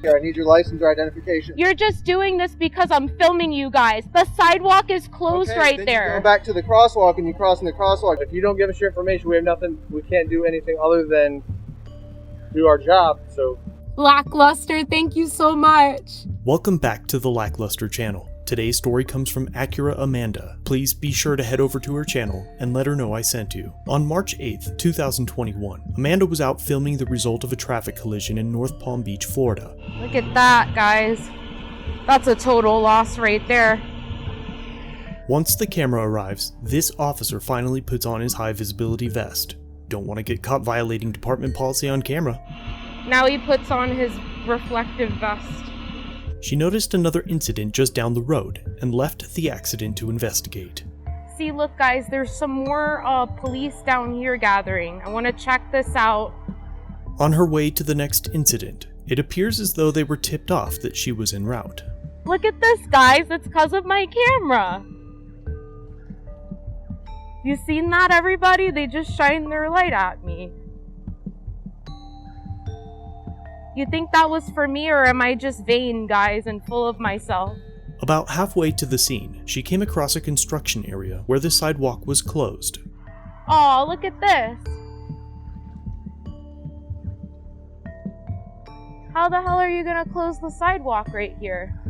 here. I need your license or identification. You're just doing this because I'm filming you guys. The sidewalk is closed right there. You go back to the crosswalk and you cross in the crosswalk. If you don't give us your information, we have nothing. We can't do anything other than do our job. So, LackLuster, thank you so much. Welcome back to the LackLuster channel. Today's story comes from Acura Amanda. Please be sure to head over to her channel and let her know I sent you. On March 8th, 2021, Amanda was out filming the result of a traffic collision in North Palm Beach, Florida. Look at that, guys. That's a total loss right there. Once the camera arrives, this officer finally puts on his high visibility vest. Don't want to get caught violating department policy on camera. Now he puts on his reflective vest. She noticed another incident just down the road and left the accident to investigate. See, look guys, there's some more police down here gathering. I want to check this out. On her way to the next incident, it appears as though they were tipped off that she was en route. Look at this, guys. It's because of my camera. You seen that, everybody? They just shine their light at me. You think that was for me, or am I just vain, guys, and full of myself? About halfway to the scene, she came across a construction area where the sidewalk was closed. Oh, look at this. How the hell are you gonna close the sidewalk right here?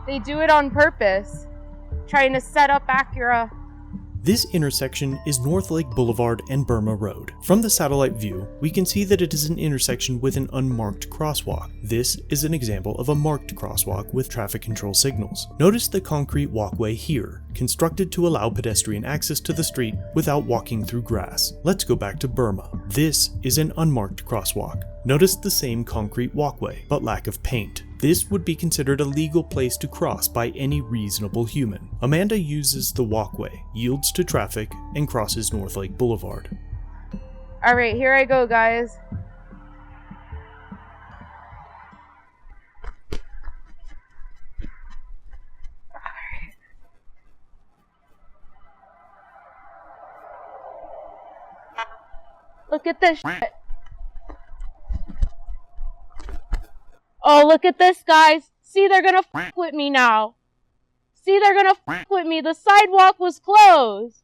They do it on purpose, trying to set up Acura. This intersection is North Lake Boulevard and Burma Road. From the satellite view, we can see that it is an intersection with an unmarked crosswalk. This is an example of a marked crosswalk with traffic control signals. Notice the concrete walkway here, constructed to allow pedestrian access to the street without walking through grass. Let's go back to Burma. This is an unmarked crosswalk. Notice the same concrete walkway, but lack of paint. This would be considered a legal place to cross by any reasonable human. Amanda uses the walkway, yields to traffic, and crosses North Lake Boulevard. Alright, here I go, guys. Look at this shit. Oh, look at this, guys. See, they're gonna f with me now. See, they're gonna f with me. The sidewalk was closed.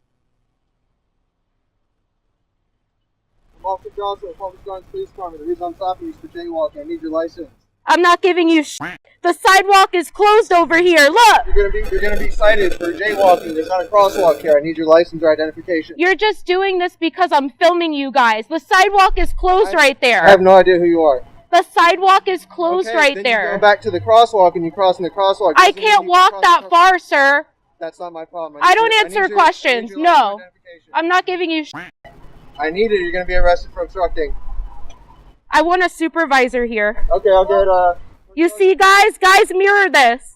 Officer Johnson, Officer Johnson Police Department. The reason I'm stopping you is for jaywalking. I need your license. I'm not giving you shit. The sidewalk is closed over here. Look. You're gonna be cited for jaywalking. There's not a crosswalk here. I need your license or identification. You're just doing this because I'm filming you guys. The sidewalk is closed right there. I have no idea who you are. The sidewalk is closed right then there. You go back to the crosswalk and you cross in the crosswalk. I can't walk that far, sir. That's not my problem. I don't answer questions. No. I'm not giving you shit. I need it. You're going to be arrested for obstructing. I want a supervisor here. Okay, I'll get You see, guys, mirror this.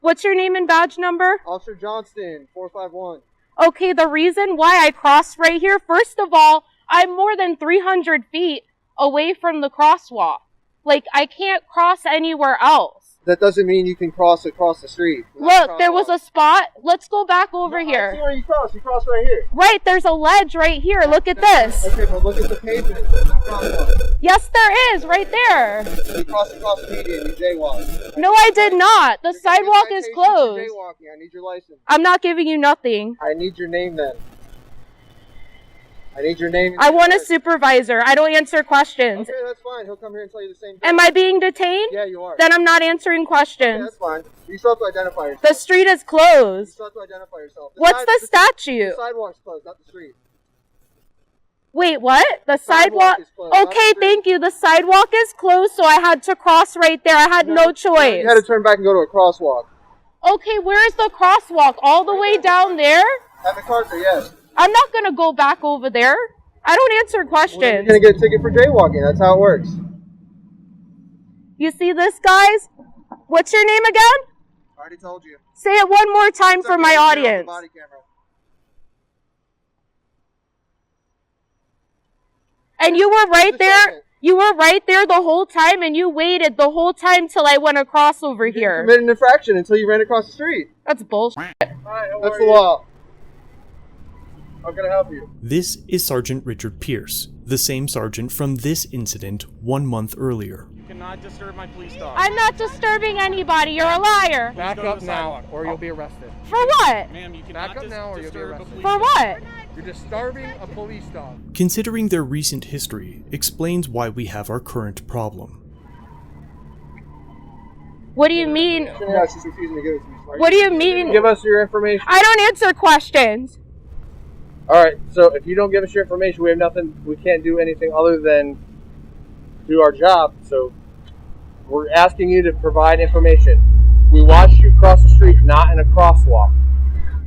What's your name and badge number? Officer Johnston, 451. Okay, the reason why I crossed right here, first of all, I'm more than 300 feet away from the crosswalk. Like, I can't cross anywhere else. That doesn't mean you can cross across the street. Look, there was a spot. Let's go back over here. I see where you cross. You cross right here. Right, there's a ledge right here. Look at this. Okay, but look at the pavement. There's no crosswalk. Yes, there is, right there. You crossed across the median. You jaywalked. No, I did not. The sidewalk is closed. Jaywalking. I need your license. I'm not giving you nothing. I need your name then. I need your name. I want a supervisor. I don't answer questions. Okay, that's fine. He'll come here and tell you the same thing. Am I being detained? Yeah, you are. Then I'm not answering questions. Okay, that's fine. You still have to identify yourself. The street is You closed. still have to identify yourself. What's the statute? The sidewalk's closed, not the street. Wait, what? The sidewalk? is closed, not the Okay, street. thank you. The sidewalk is closed, so I had to cross right there. I had no choice. You had to turn back and go to a crosswalk. Okay, where is the crosswalk? All the way down there? At MacArthur, yes. I'm not going to go back over there. I don't answer questions. Well, you're going to get a ticket for jaywalking. That's how it works. You see this, guys? What's your name again? I already told you. Say it one more time for my audience. Body camera. And you were right there. You were right there the whole time, and you waited the whole time till I went across over here. You committed an infraction until you ran across the street. That's bullshit. That's the law. How can I help you? This is Sergeant Richard Pierce, the same sergeant from this incident 1 month earlier. You cannot disturb my police dog. I'm not disturbing anybody. You're a liar. Back go to up the now, sidewalk. or you'll be arrested. For what? Ma'am, you Back cannot up now, or you'll be disturb a arrested. police For dog. what? You're disturbing a police dog. Considering their recent history explains why we have our current problem. What do you mean? Yeah, she's refusing to give it to me. What do you mean? Give us your information. I don't answer questions. Alright, so if you don't give us your information, we have nothing, we can't do anything other than do our job. So we're asking you to provide information. We watched you cross the street, not in a crosswalk.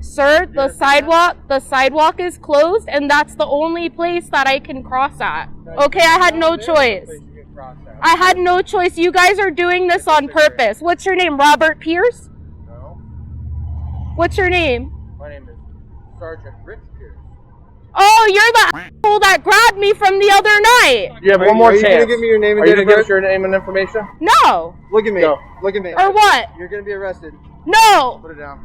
Sir, the sidewalk is closed, and that's the only place that I can cross at. Okay, I had no choice. I had no choice. You guys are doing this on purpose. What's your name, Robert Pierce? No. What's your name? My name is Sergeant Rich Pierce. Oh, you're the asshole that grabbed me from the other night. You have one more Are you chance. gonna give me your name and Are you date of gonna give us birth? your name and information? No. Look at me. No. Look at me. Or what? You're gonna be arrested. No. Put it down.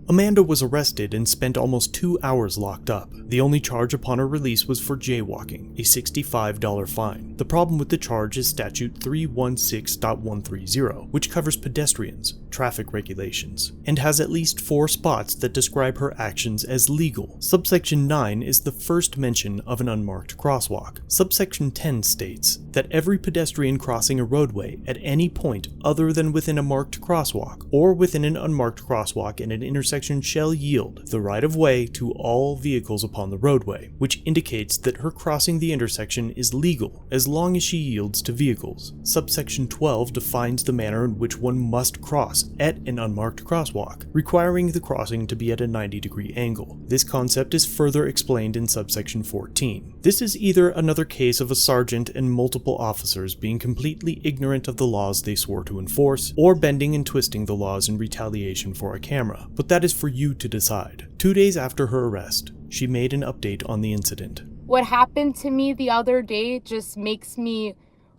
Amanda was arrested and spent almost 2 hours locked up. The only charge upon her release was for jaywalking, a $65 fine. The problem with the charge is statute 316.130, which covers pedestrians, traffic regulations, and has at least 4 spots that describe her actions as legal. Subsection 9 is the first mention of an unmarked crosswalk. Subsection 10 states that every pedestrian crossing a roadway at any point other than within a marked crosswalk or within an unmarked crosswalk in an intersection shall yield the right-of-way to all vehicles upon the roadway, which indicates that her crossing the intersection is legal as long as she yields to vehicles. Subsection 12 defines the manner in which one must cross at an unmarked crosswalk, requiring the crossing to be at a 90-degree angle. This concept is further explained in subsection 14. This is either another case of a sergeant and multiple officers being completely ignorant of the laws they swore to enforce, or bending and twisting the laws in retaliation for a camera, but that is for you to decide. 2 days after her arrest, she made an update on the incident. What happened to me the other day just makes me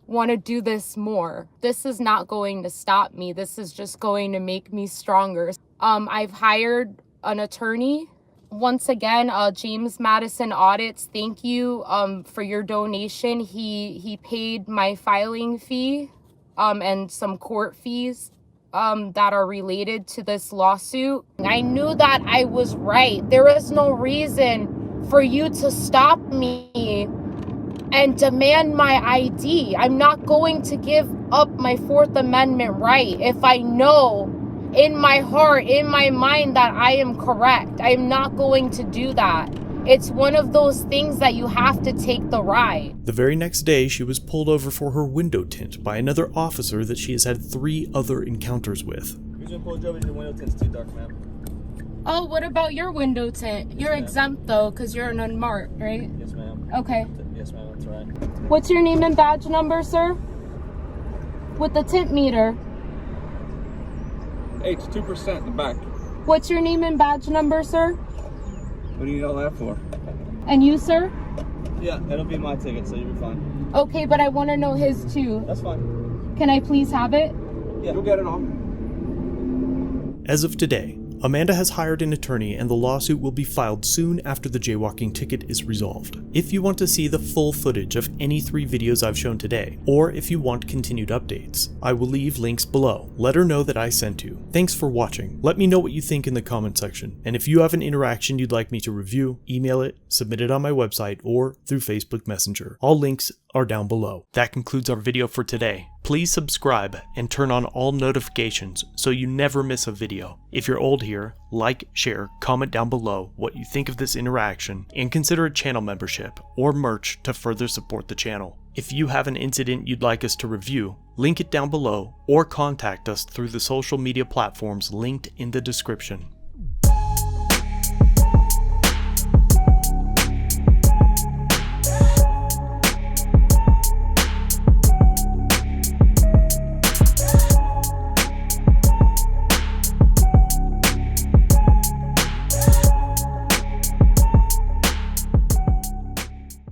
want to do this more. This is not going to stop me. This is just going to make me stronger. I've hired an attorney. Once again, James Madison Audits, thank you for your donation. He paid my filing fee and some court fees that are related to this lawsuit. I knew that I was right. There is no reason for you to stop me and demand my ID. I'm not going to give up my Fourth Amendment right if I know in my heart, in my mind, that I am correct. I am not going to do that. It's one of those things that you have to take the ride. The very next day, she was pulled over for her window tint by another officer that she has had 3 other encounters with. Who's gonna pull you over to the window tint's too dark, ma'am? Oh, what about your window tint? You're ma'am. exempt though, because you're an unmarked, right? Yes, ma'am. Okay. Yes, ma'am, that's right. What's your name and badge number, sir? With the tint meter. Hey, it's 2% in the back. What's your name and badge number, sir? What do you need all that for? And you, sir? Yeah, it'll be my ticket, so you'll be fine. Okay, but I want to know his too. That's fine. Can I please have it? Yeah. You'll get it all. As of today, Amanda has hired an attorney and the lawsuit will be filed soon after the jaywalking ticket is resolved. If you want to see the full footage of any 3 videos I've shown today, or if you want continued updates, I will leave links below. Let her know that I sent you. Thanks for watching. Let me know what you think in the comment section, and if you have an interaction you'd like me to review, email it, submit it on my website, or through Facebook Messenger. All links are down below. That concludes our video for today. Please subscribe and turn on all notifications so you never miss a video. If you're old here, like, share, comment down below what you think of this interaction, and consider a channel membership or merch to further support the channel. If you have an incident you'd like us to review, link it down below or contact us through the social media platforms linked in the description.